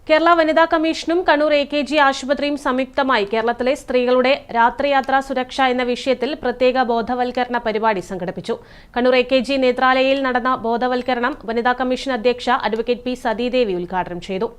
കേരള വനിതാ കമ്മീഷനും കണ്ണൂർ AKG ആശുപത്രിയും സംയുക്തമായി കേരളത്തിലെ സ്ത്രീകളുടെ രാത്രിയാത്രാ സുരക്ഷ എന്ന വിഷയത്തിൽ പ്രത്യേക ബോധവൽക്കരണ പരിപാടി സംഘടിപ്പിച്ചു. കണ്ണൂർ AKG നേത്രാലയയിൽ നടന്ന ബോധവൽക്കരണം വനിതാ കമ്മീഷൻ അധ്യക്ഷ അഡ്വക്കേറ്റ് P. സതീദേവി ഉദ്ഘാടനം ചെയ്തു.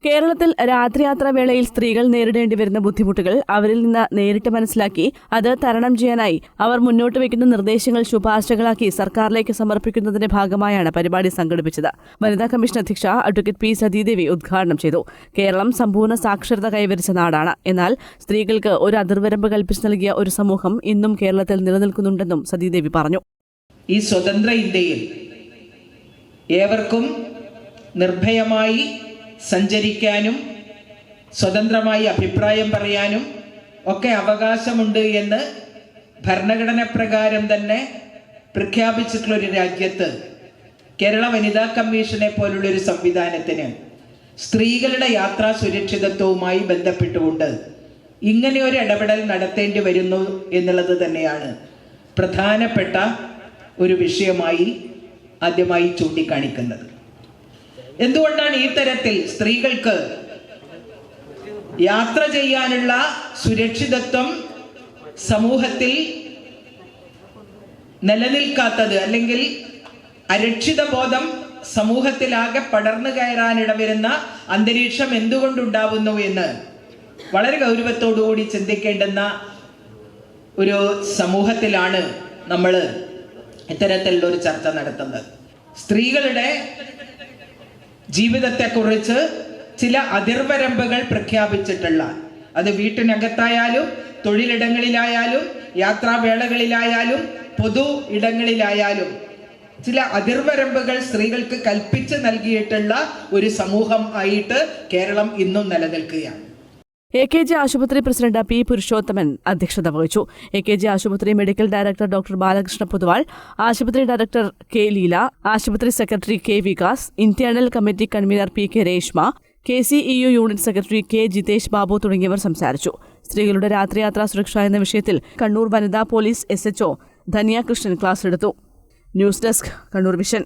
കേരളത്തിൽ രാത്രിയാത്രാവേളയിൽ സ്ത്രീകൾ നേരിടേണ്ടി വരുന്ന ബുദ്ധിമുട്ടുകൾ അവരിൽ നിന്ന് നേരിട്ട് മനസ്സിലാക്കി അത് തരണം ചെയ്യാനായി അവർ മുന്നോട്ട് വയ്ക്കുന്ന നിർദ്ദേശങ്ങൾ ശുപാർശകളാക്കി സർക്കാരിലേക്ക് സമർപ്പിക്കുന്നതിന്റെ ഭാഗമായാണ് പരിപാടി സംഘടിപ്പിച്ചത്. വനിതാ കമ്മീഷൻ അധ്യക്ഷ അഡ്വക്കേറ്റ് P. സതീദേവി ഉദ്ഘാടനം ചെയ്തു. കേരളം സമ്പൂർണ്ണ സാക്ഷരത കൈവരിച്ച നാടാണ്. എന്നാൽ സ്ത്രീകൾക്ക് ഒരു അതിർവരമ്പ് കൽപ്പിച്ചു നൽകിയ ഒരു സമൂഹം ഇന്നും കേരളത്തിൽ നിലനിൽക്കുന്നുണ്ടെന്നും സതീദേവി പറഞ്ഞു. ഈ സ്വതന്ത്ര ഇന്ത്യയിൽ ഏവർക്കും നിർഭയമായി സഞ്ചരിക്കാനും സ്വതന്ത്രമായി അഭിപ്രായം പറയാനും ഒക്കെ അവകാശമുണ്ട് എന്ന് ഭരണഘടന പ്രകാരം തന്നെ പ്രഖ്യാപിച്ചിട്ടുള്ള ഒരു രാജ്യത്ത് കേരള വനിതാ കമ്മീഷനെ പോലുള്ളൊരു സംവിധാനത്തിന് സ്ത്രീകളുടെ യാത്രാ സുരക്ഷിതത്വവുമായി ബന്ധപ്പെട്ടുകൊണ്ട് ഇങ്ങനെ ഒരു ഇടപെടൽ നടത്തേണ്ടി വരുന്നു എന്നുള്ളത് തന്നെയാണ് പ്രധാനപ്പെട്ട ഒരു വിഷയമായി ആദ്യമായി ചൂണ്ടിക്കാണിക്കുന്നത്. എന്തുകൊണ്ടാണ് ഈ തരത്തിൽ സ്ത്രീകൾക്ക് യാത്ര ചെയ്യാനുള്ള സുരക്ഷിതത്വം സമൂഹത്തിൽ നിലനിൽക്കാത്തത്, അല്ലെങ്കിൽ അരക്ഷിത ബോധം സമൂഹത്തിലാകെ പടർന്നു കയറാനിടവരുന്ന അന്തരീക്ഷം എന്തുകൊണ്ടുണ്ടാവുന്നു എന്ന് വളരെ ഗൗരവത്തോടുകൂടി ചിന്തിക്കേണ്ടുന്ന ഒരു സമൂഹത്തിലാണ് നമ്മൾ ഇത്തരത്തിലുള്ള ഒരു ചർച്ച നടത്തുന്നത്. സ്ത്രീകളുടെ ജീവിതത്തെക്കുറിച്ച് ചില അതിർവരമ്പുകൾ പ്രഖ്യാപിച്ചിട്ടുള്ള, അത് വീട്ടിനകത്തായാലും തൊഴിലിടങ്ങളിലായാലും യാത്രാവേളകളിലായാലും പൊതു ഇടങ്ങളിലായാലും ചില അതിർവരമ്പുകൾ സ്ത്രീകൾക്ക് കൽപ്പിച്ച് നൽകിയിട്ടുള്ള ഒരു സമൂഹം ആയിട്ട് കേരളം ഇന്നും നിലനിൽക്കുകയാണ്. AKG ആശുപത്രി പ്രസിഡന്റ് P. പുരുഷോത്തമൻ അധ്യക്ഷത വഹിച്ചു. AKG ആശുപത്രി medical director doctor Balakrishna Poduval, ആശുപത്രി ഡയറക്ടർ K. ലീല, ആശുപത്രി secretary K. Vikas, internal committee convener P. K. Reshma, KCEU unit secretary K. Jithesh Babu തുടങ്ങിയവർ സംസാരിച്ചു. സ്ത്രീകളുടെ രാത്രിയാത്രാ സുരക്ഷ എന്ന വിഷയത്തിൽ കണ്ണൂർ വനിതാ police SHO Dhanya Krishnan class എടുത്തു. News desk, Kannur vision.